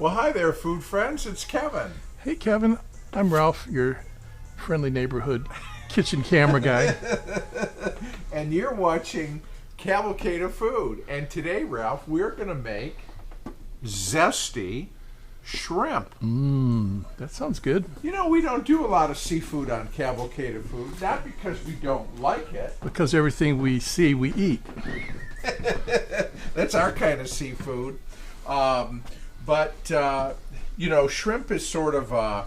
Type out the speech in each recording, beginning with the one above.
Well, hi there, food friends. It's Kevin. Hey, Kevin. I'm Ralph, your friendly neighborhood kitchen camera guy. And you're watching Cavalcade of Food. And today, Ralph, we're going to make zesty shrimp. That sounds good. You know, we don't do a lot of seafood on Cavalcade of Food, not because we don't like it. Because everything we see, we eat. That's our kind of seafood. You know, shrimp is sort of a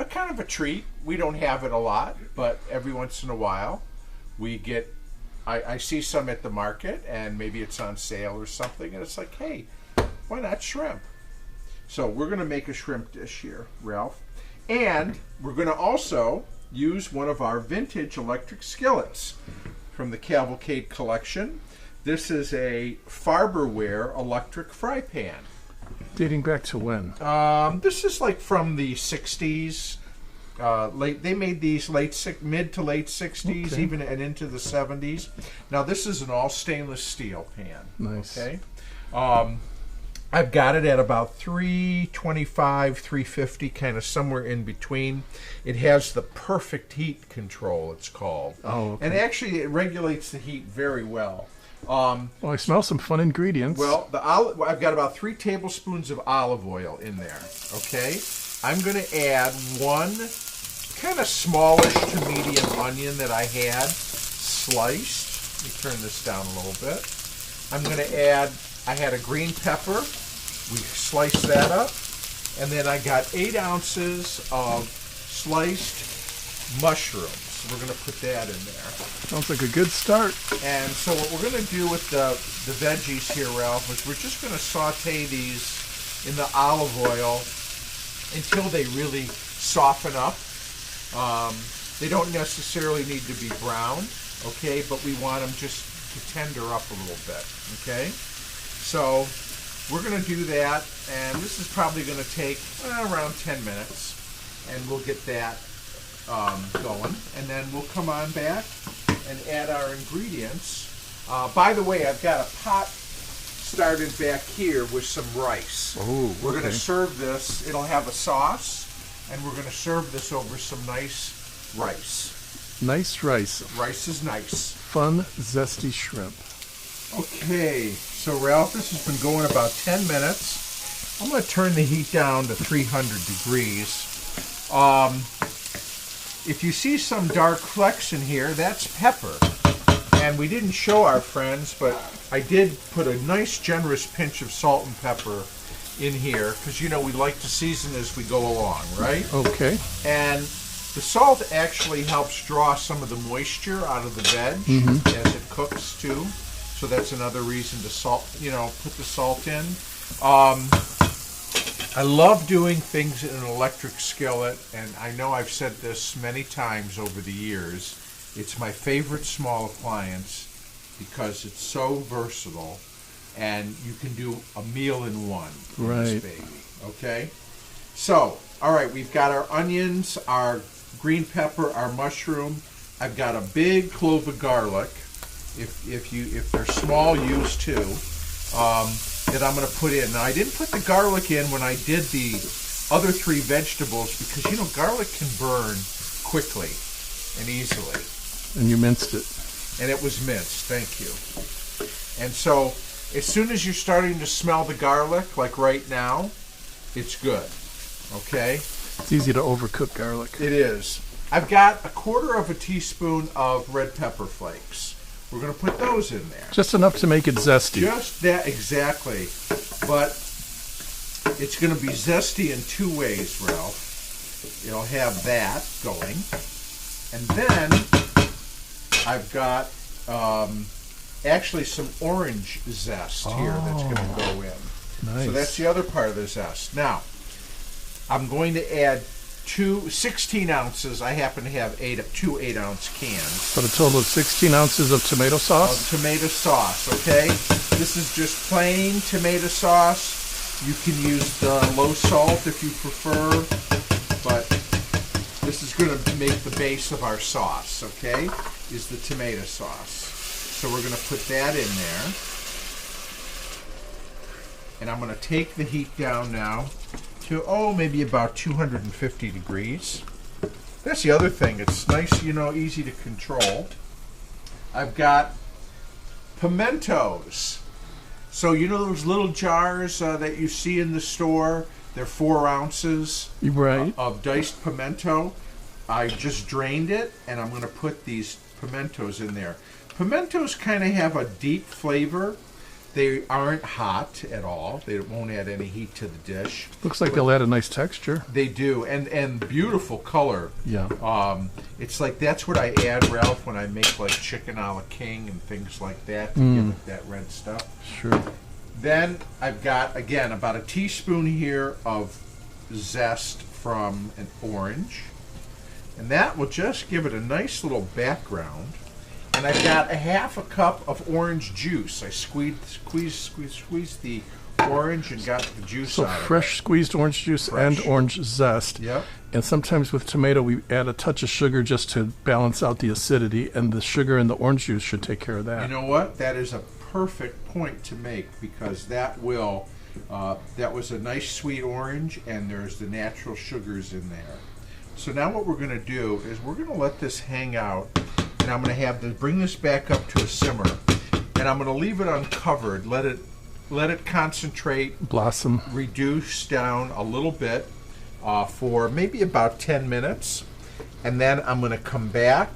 kind of a treat. We don't have it a lot, but every once in a while we get, I see some at the market and maybe it's on sale or something, and it's like, hey, why not shrimp? So we're going to make a shrimp dish here, Ralph. And we're going to also use one of our vintage electric skillets from the Cavalcade collection. This is a Farberware electric fry pan. Dating back to when? This is like from the 60s. They made these mid to late 60s, Okay. even and into the 70s. Now this is an all stainless steel pan. Nice. Okay. I've got it at about 325, 350, kind of somewhere in between. It has the perfect heat control, it's called. Oh, okay. And actually it regulates the heat very well. Well, I smell some fun ingredients. Well, I've got about 3 tablespoons of olive oil in there, okay? I'm going to add one kind of smallish to medium onion that I had sliced. Let me turn this down a little bit. I'm going to add, I had a green pepper. We sliced that up. And then I got 8 ounces of sliced mushrooms. We're going to put that in there. Sounds like a good start. And so what we're going to do with the veggies here, Ralph, is we're just going to saute these in the olive oil until they really soften up. They don't necessarily need to be brown, okay, but we want them just to tender up a little bit, okay? So we're going to do that, and this is probably going to take around 10 minutes, and we'll get that going, and then we'll come on back and add our ingredients. By the way, I've got a pot started back here with some rice. Oh, we're going to okay. serve this. It'll have a sauce, and we're going to serve this over some nice rice. Nice rice. Rice is nice. Fun, zesty shrimp. Okay, so Ralph, this has been going about 10 minutes. I'm going to turn the heat down to 300 degrees. If you see some dark flecks in here, that's pepper. And we didn't show our friends, but I did put a nice generous pinch of salt and pepper in here, because you know we like to season as we go along, right? Okay. And the salt actually helps draw some of the moisture out of the veg as it cooks too. So that's another reason to put the salt in. I love doing things in an electric skillet, and I know I've said this many times over the years. It's my favorite small appliance because it's so versatile, and you can do a meal in one. Right. This baby. Okay? So, all right, we've got our onions, our green pepper, our mushroom. I've got a big clove of garlic. If they're small, use 2. That I'm going to put in. Now, I didn't put the garlic in when I did the other 3 vegetables because, you know, garlic can burn quickly and easily. And you minced it. And it was minced, thank you. And so, as soon as you're starting to smell the garlic, like right now, it's good, okay? It's easy to overcook garlic. It is. I've got 1/4 teaspoon of red pepper flakes. We're going to put those in there. Just enough to make it zesty. Just that, exactly. But it's going to be zesty in 2 ways, Ralph. It'll have that going. And then I've got actually some orange zest here that's going to go in. Nice. So that's the other part of the zest. Now, I'm going to add 16 ounces. I happen to have 2 8-ounce cans. But a total of 16 ounces of tomato sauce? Of tomato sauce, okay? This is just plain tomato sauce. You can use the low salt if you prefer, but this is going to make the base of our sauce, okay? Is the tomato sauce. So we're going to put that in there. And I'm going to take the heat down now to, maybe about 250 degrees. That's the other thing. It's nice, easy to control. I've got pimentos. So those little jars that you see in the store, they're 4 ounces Right. of diced pimento. I just drained it, and I'm going to put these pimentos in there. Pimentos kind of have a deep flavor. They aren't hot at all. They won't add any heat to the dish. Looks like they'll add a nice texture. They do, and beautiful color. Yeah. It's like that's what I add, Ralph, when I make like chicken a la king and things like that to give it that red stuff. Sure. Then I've got, again, about a teaspoon here of zest from an orange. And that will just give it a nice little background. And I've got a half a cup of orange juice. I squeezed the orange and got the juice So out of it. fresh squeezed orange juice and orange zest. Yep. And sometimes with tomato, we add a touch of sugar just to balance out the acidity, and the sugar and the orange juice should take care of that. You know what? That is a perfect point to make, because that will, that was a nice sweet orange, and there's the natural sugars in there. So now what we're going to do is we're going to let this hang out, and I'm going to have to bring this back up to a simmer, and I'm going to leave it uncovered, let it concentrate, Blossom. reduce down a little bit for maybe about 10 minutes, and then I'm going to come back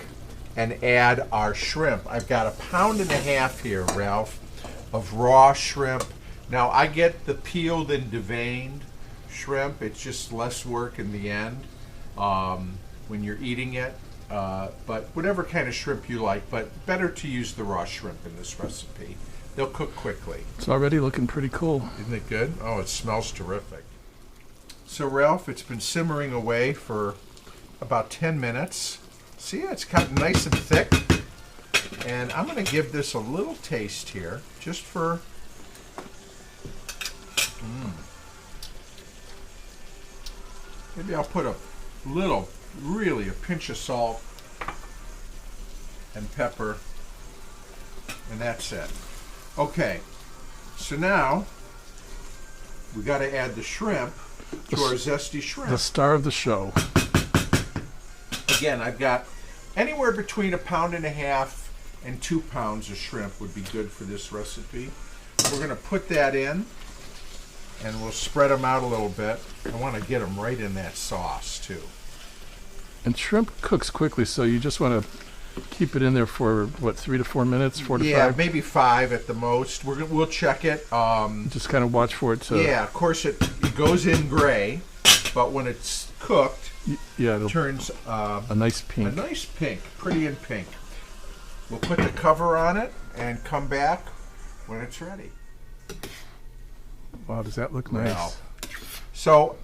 and add our shrimp. I've got 1.5 pounds here, Ralph, of raw shrimp. Now I get the peeled and deveined shrimp. It's just less work in the end when you're eating it. But whatever kind of shrimp you like, but better to use the raw shrimp in this recipe. They'll cook quickly. It's already looking pretty cool. Isn't it good? Oh, it smells terrific. So Ralph, it's been simmering away for about 10 minutes. See, it's gotten nice and thick. And I'm going to give this a little taste here, just for... Maybe I'll put a little, really a pinch of salt and pepper, and that's it. Okay, so now we got to add the shrimp to our zesty shrimp. The star of the show. Again, I've got anywhere between 1.5 pounds and 2 pounds of shrimp would be good for this recipe. We're going to put that in, and we'll spread them out a little bit. I want to get them right in that sauce too. And shrimp cooks quickly, so you just want to keep it in there for, what, 3 to 4 minutes, 4 to 5? Yeah, maybe 5 at the most. We'll check it. Just kind of watch for it to... Yeah, of course it goes in gray, but when it's cooked, it'll turns a nice pink. A nice pink, pretty and pink. We'll put the cover on it and come back when it's ready. Wow, does that look nice? Wow. So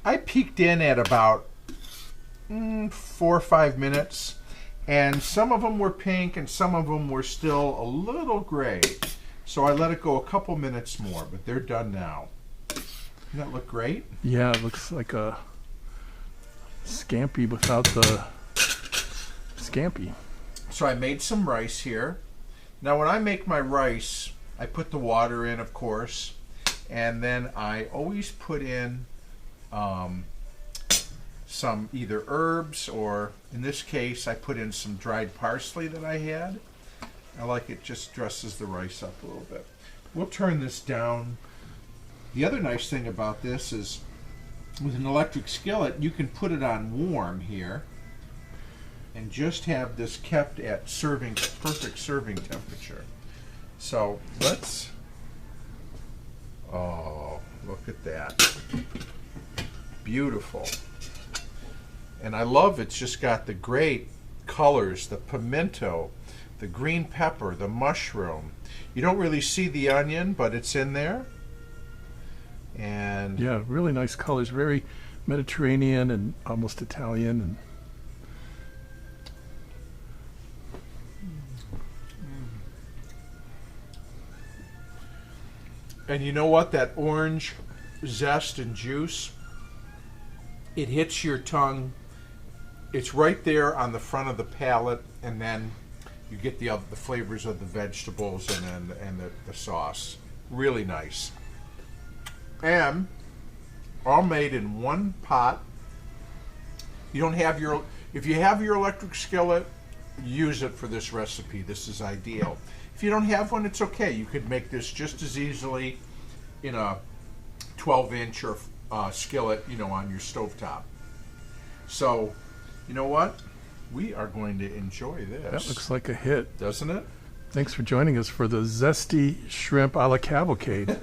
I peeked in at about 4 or 5 minutes, and some of them were pink and some of them were still a little gray. So I let it go a couple minutes more, but they're done now. Doesn't that look great? Yeah, it looks like a scampi without the scampi. So I made some rice here. Now when I make my rice, I put the water in, of course, and then I always put in some either herbs, or in this case I put in some dried parsley that I had. I like it, just dresses the rice up a little bit. We'll turn this down. The other nice thing about this is with an electric skillet, you can put it on warm here and just have this kept at perfect serving temperature. So let's, oh, look at that. Beautiful. And I love it's just got the great colors, the pimento, the green pepper, the mushroom. You don't really see the onion, but it's in there. And yeah, really nice colors, very Mediterranean and almost Italian. And you know what? That orange zest and juice, it hits your tongue. It's right there on the front of the palate, and then you get the flavors of the vegetables and the sauce. Really nice. And all made in one pot. You don't have your, if you have your electric skillet, use it for this recipe. This is ideal. If you don't have one, it's okay. You could make this just as easily in a 12-inch or skillet, you know, on your stovetop. So, you know what? We are going to enjoy this. That looks like a hit. Doesn't it? Thanks for joining us for the Zesty Shrimp a la Cavalcade.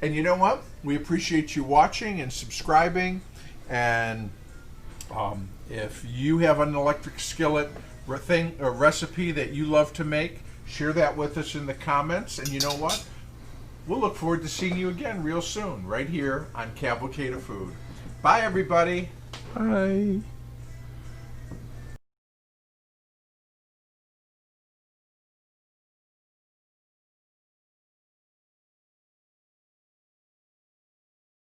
And you know what? We appreciate you watching and subscribing. And if you have an electric skillet recipe that you love to make, share that with us in the comments. And you know what? We'll look forward to seeing you again real soon, right here on Cavalcade of Food. Bye, everybody. Bye.